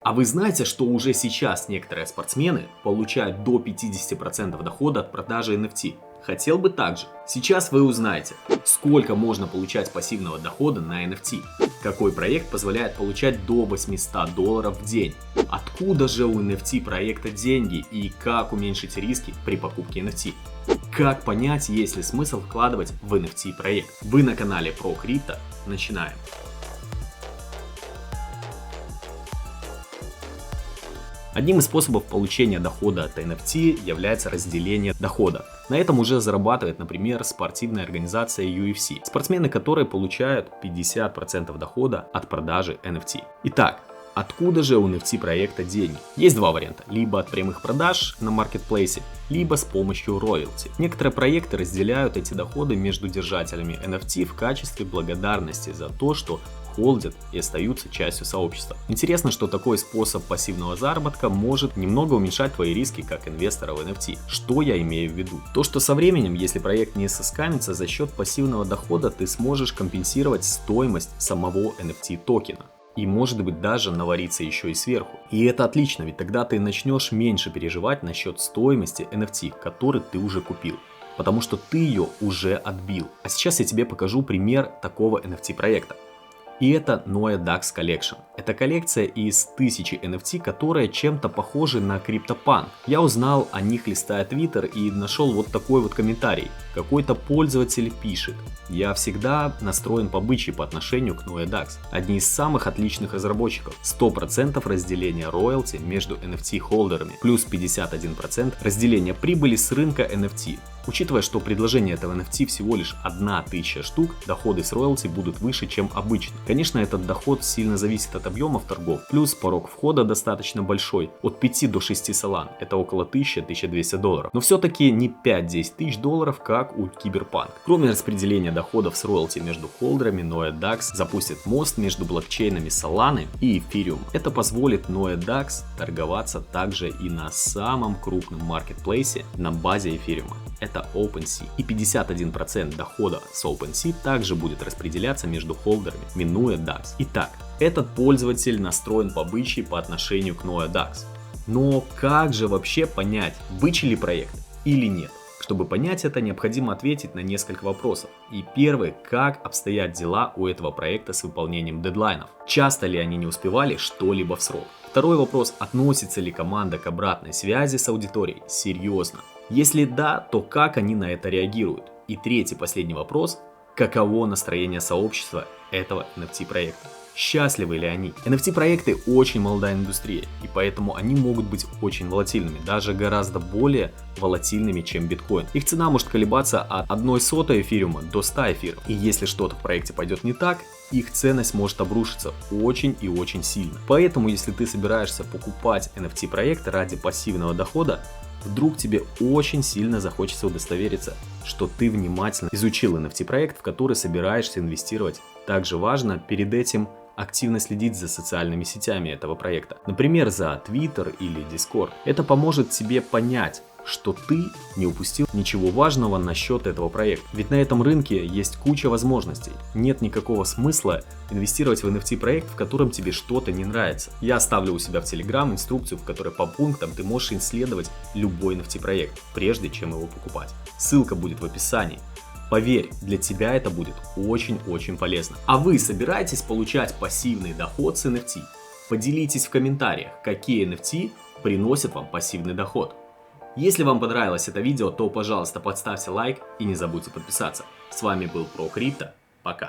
А вы знаете, что уже сейчас некоторые спортсмены получают до 50% дохода от продажи NFT? Хотел бы также. Сейчас вы узнаете, сколько можно получать пассивного дохода на NFT, какой проект позволяет получать до $800 в день, откуда же у NFT проекта деньги и как уменьшить риски при покупке NFT. Как понять, есть ли смысл вкладывать в NFT проект? Вы на канале Про Крипто. Начинаем. Одним из способов получения дохода от NFT является разделение дохода. На этом уже зарабатывает, например, спортивная организация UFC, спортсмены, которые получают 50% дохода от продажи NFT. Итак, откуда же у NFT проекта деньги? Есть два варианта: либо от прямых продаж на маркетплейсе, либо с помощью роялти. Некоторые проекты разделяют эти доходы между держателями NFT в качестве благодарности за то, что холдят и остаются частью сообщества. Интересно, что такой способ пассивного заработка может немного уменьшать твои риски как инвестора в NFT. Что я имею в виду? То, что со временем, если проект не соскамится, за счет пассивного дохода ты сможешь компенсировать стоимость самого NFT токена. И может быть даже навариться еще и сверху. И это отлично, ведь тогда ты начнешь меньше переживать насчет стоимости NFT, который ты уже купил. Потому что ты ее уже отбил. А сейчас я тебе покажу пример такого NFT проекта. И это Noah Dax Collection. Это коллекция из 1000 NFT, которые чем-то похожи на CryptoPunk. Я узнал о них, листая Twitter, и нашел вот такой вот комментарий. Какой-то пользователь пишет: я всегда настроен по-бычьи по отношению к Noah Dax. Одни из самых отличных разработчиков. 100% разделения роялти между NFT-холдерами, плюс 51% разделения прибыли с рынка NFT. Учитывая, что предложение этого NFT всего лишь 1000 штук, доходы с роялти будут выше, чем обычно. Конечно, этот доход сильно зависит от объемов торгов, плюс порог входа достаточно большой, от 5 до 6 солан, это около $1000-1200. Но все-таки не 5-10 тысяч долларов, как у Cyberpunk. Кроме распределения доходов с роялти между холдерами, Noah Dax запустит мост между блокчейнами Solana и Ethereum. Это позволит Noah Dax торговаться также и на самом крупном маркетплейсе на базе Ethereum. Это OpenSea. И 51% дохода с OpenSea также будет распределяться между холдерами, минуя DAX. Итак, этот пользователь настроен по-бычьи по отношению к Noah Dax. Но как же вообще понять, бычий ли проект или нет? Чтобы понять это, необходимо ответить на несколько вопросов. И первый: как обстоят дела у этого проекта с выполнением дедлайнов? Часто ли они не успевали что-либо в срок? Второй вопрос: относится ли команда к обратной связи с аудиторией серьезно? Если да, то как они на это реагируют? И третий, последний вопрос: каково настроение сообщества этого NFT проекта? Счастливы ли они? NFT проекты очень молодая индустрия, и поэтому они могут быть очень волатильными, даже гораздо более волатильными, чем биткоин. Их цена может колебаться от 0,01 эфириума до 100 эфиров. И если что-то в проекте пойдет не так, их ценность может обрушиться очень и очень сильно. Поэтому, если ты собираешься покупать NFT проекты ради пассивного дохода, вдруг тебе очень сильно захочется удостовериться, что ты внимательно изучил NFT проект, в который собираешься инвестировать. Также важно перед этим активно следить за социальными сетями этого проекта, например, за Twitter или Discord. Это поможет тебе понять, что ты не упустил ничего важного насчет этого проекта. Ведь на этом рынке есть куча возможностей. Нет никакого смысла инвестировать в NFT проект, в котором тебе что-то не нравится. Я оставлю у себя в Telegram инструкцию, в которой по пунктам ты можешь исследовать любой NFT проект, прежде чем его покупать. Ссылка будет в описании. Поверь, для тебя это будет очень-очень полезно. А вы собираетесь получать пассивный доход с NFT? Поделитесь в комментариях, какие NFT приносят вам пассивный доход. Если вам понравилось это видео, то, пожалуйста, подставьте лайк и не забудьте подписаться. С вами был Про Крипто. Пока.